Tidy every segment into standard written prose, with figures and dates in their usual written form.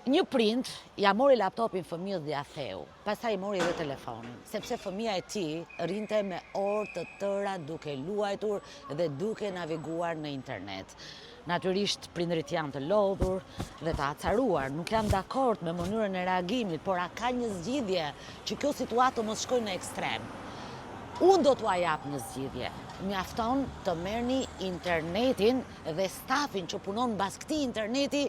Një prind ja mori laptopin fëmijës dhe ja theu, pastaj i mori edhe telefonin, sepse fëmija e tij rinte me orë të tëra duke luajtur dhe duke naviguar në internet. Natyrisht prindërit janë të lodhur dhe të acaruar, nuk janë dakord me mënyrën e reagimit, por a ka një zgjidhje që kjo situatë mos shkojë në ekstrem? Unë do t'ua jap një zgjidhje. Mjafton të merrni internetin dhe stafin që punon mbas këtij interneti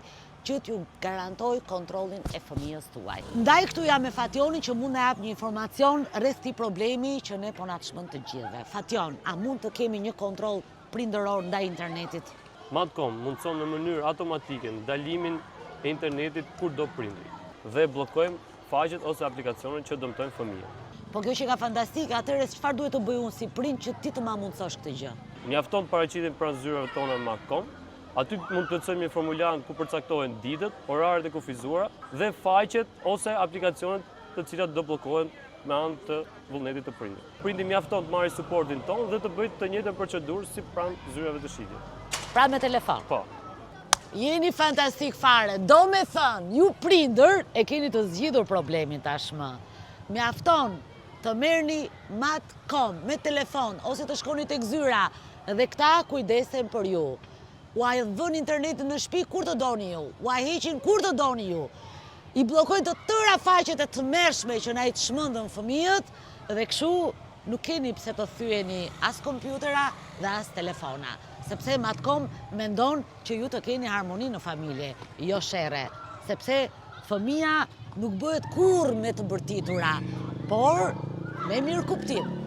që t'ju garantoj kontrollin e fëmijës tuaj. Ndaj këtu jam me Fationin që mund na jap një informacion rreth këtij problemi që ne po na çmend të gjithëve. Fation, a mund të kemi një kontroll prindëror ndaj internetit? Madcom mundson në mënyrë automatike ndalimin e internetit kur do prindri dhe bllokojmë faqet ose aplikacionet që dëmtojnë fëmijën. Po kjo që ka fantastike, atëherë çfarë duhet të bëj unë si prind që ti të ma mundsosh këtë gjë? Mjafton paraqitjen pranë zyrave tona Madcom. Aty mund të plotësojmë një formular ku përcaktohen ditët, orarët e kufizuara dhe faqet ose aplikacionet të cilat do bllokohen me anë të vullnetit të prindit. Prindi mjafton të marrë suportin tonë dhe të bëjë të njëjtën procedurë si pranë zyrave të shitjes. Pra me telefon? Po. Jeni fantastik fare, do me thënë, ju prindër e keni të zgjidhur problemin tashmë. Mjafton të merrni Madcom me telefon ose të shkoni tek zyra dhe këta kujdesen për ju. Ua e vën internetin në shtëpi kur të doni ju, ua heqin kur të doni ju. I bllokojnë të tëra faqet e tmerrshme që na i çmendën fëmijët dhe kështu nuk keni pse të thyeni as kompjutera dhe as telefona, sepse Madcom mendon që ju të keni harmoni në familje, jo sherre, sepse fëmia nuk bëhet kurrë me të bërtitura, por me mirëkuptim.